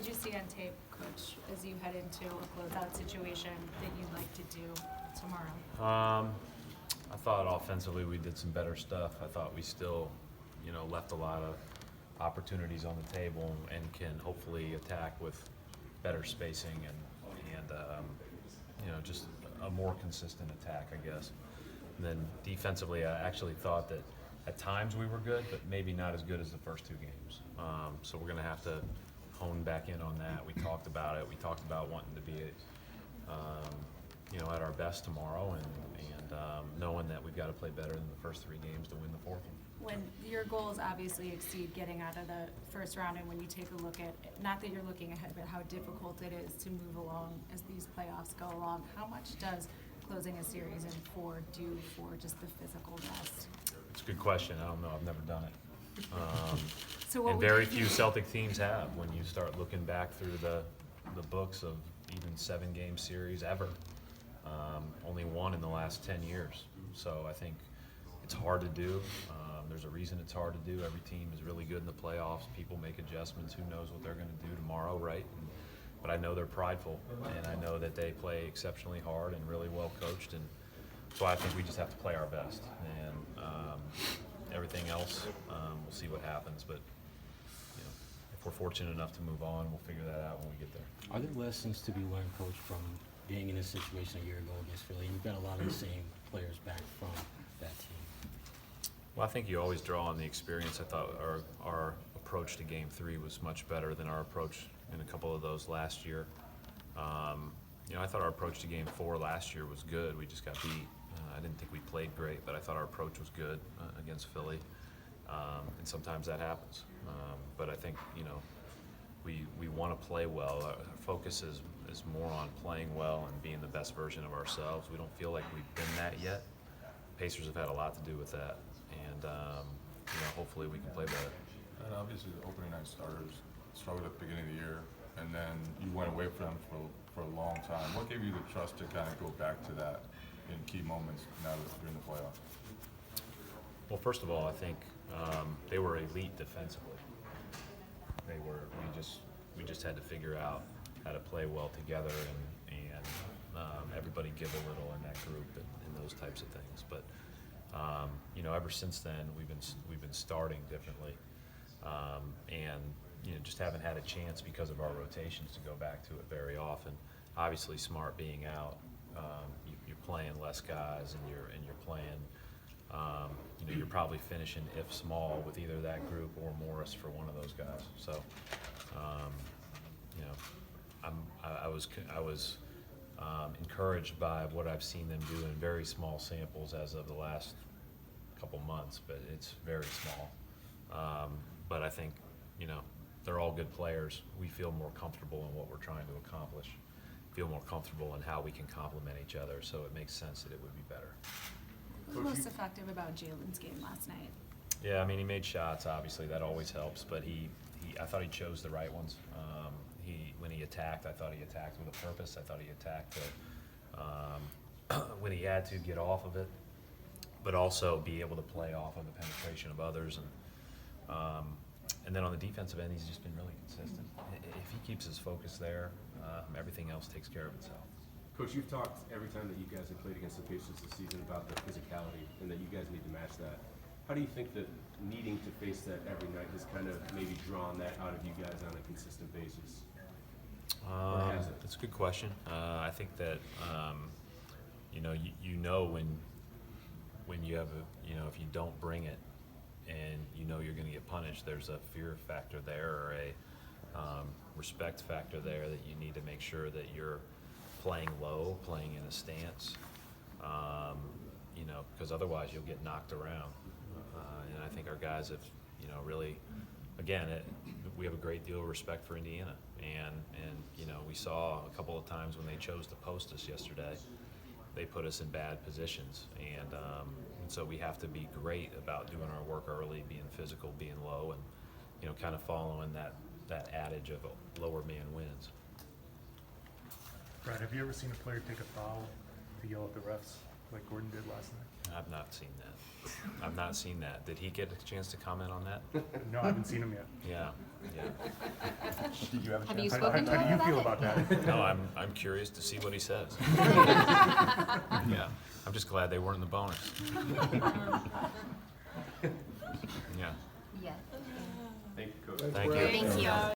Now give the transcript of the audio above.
would you see on tape, Coach, as you head into a closeout situation that you'd like to do tomorrow? I thought offensively we did some better stuff. I thought we still, left a lot of opportunities on the table and can hopefully attack with better spacing and just a more consistent attack, I guess. And then defensively, I actually thought that at times we were good, but maybe not as good as the first two games. So we're going to have to hone back in on that. We talked about it. We talked about wanting to be at our best tomorrow, and knowing that we've got to play better than the first three games to win the fourth one. When your goals obviously exceed getting out of the first round, and when you take a look at, not that you're looking ahead, but how difficult it is to move along as these playoffs go along, how much does closing a series in four do for just the physical rest? It's a good question. I don't know. I've never done it. So and very few Celtic teams have. When you start looking back through the books of even 7-game series ever, only one in the last 10 years. So I think it's hard to do. There's a reason it's hard to do. Every team is really good in the playoffs. People make adjustments. Who knows what they're going to do tomorrow, right? But I know they're prideful, and I know that they play exceptionally hard and really well coached. And so I think we just have to play our best. And everything else, we'll see what happens. But if we're fortunate enough to move on, we'll figure that out when we get there. Are there lessons to be learned, Coach, from being in this situation a year ago against Philly? You've got a lot of the same players back from that team. Well, I think you always draw on the experience. I thought our approach to Game 3 was much better than our approach in a couple of those last year. I thought our approach to Game 4 last year was good. We just got beat. I didn't think we played great, but I thought our approach was good against Philly. And sometimes that happens. But I think, we want to play well. Our focus is more on playing well and being the best version of ourselves. We don't feel like we've been that yet. Pacers have had a lot to do with that. And, hopefully we can play better. And obviously the opening night starters struggled at the beginning of the year, and then you went away from them for a long time. What gave you the trust to kind of go back to that in key moments now that you're in the playoffs? Well, first of all, I think they were elite defensively. We just had to figure out how to play well together and everybody give a little in that group and those types of things. But ever since then we've been starting differently, and just haven't had a chance because of our rotations to go back to it very often. Obviously, Smart being out, you're playing less guys, and you're playing. You're probably finishing if small with either that group or Morris for one of those guys. So, I was encouraged by what I've seen them do in very small samples as of the last couple months, but it's very small. But I think, they're all good players. We feel more comfortable in what we're trying to accomplish, feel more comfortable in how we can complement each other, so it makes sense that it would be better. What was most effective about Jalen's game last night? Yeah, he made shots, obviously, that always helps, but I thought he chose the right ones. When he attacked, I thought he attacked with a purpose. I thought he attacked when he had to get off of it, but also be able to play off of the penetration of others. And then on the defensive end, he's just been really consistent. If he keeps his focus there, everything else takes care of itself. Coach, you've talked every time that you guys have played against the Pacers this season about the physicality and that you guys need to match that. How do you think that needing to face that every night has kind of maybe drawn that out of you guys on a consistent basis? That's a good question. I think that when you have if you don't bring it and you're going to get punished, there's a fear factor there or a respect factor there that you need to make sure that you're playing low, playing in a stance, because otherwise you'll get knocked around. And I think our guys have, really, again, we have a great deal of respect for Indiana, and we saw a couple of times when they chose to post us yesterday, they put us in bad positions, and so we have to be great about doing our work early, being physical, being low, and kind of following that adage of a lower man wins. Brad, have you ever seen a player take a foul to yell at the refs like Gordon did last night? I've not seen that. I've not seen that. Did he get a chance to comment on that? No, I haven't seen him yet. Yeah. Yeah. Did you have a Have you chance? spoken to How do him you feel about about that? No, I'm curious to see what he says. Yeah, I'm just glad they weren't in the bonus. Yeah, Yeah. Thank you, Coach. thank you. Thank you.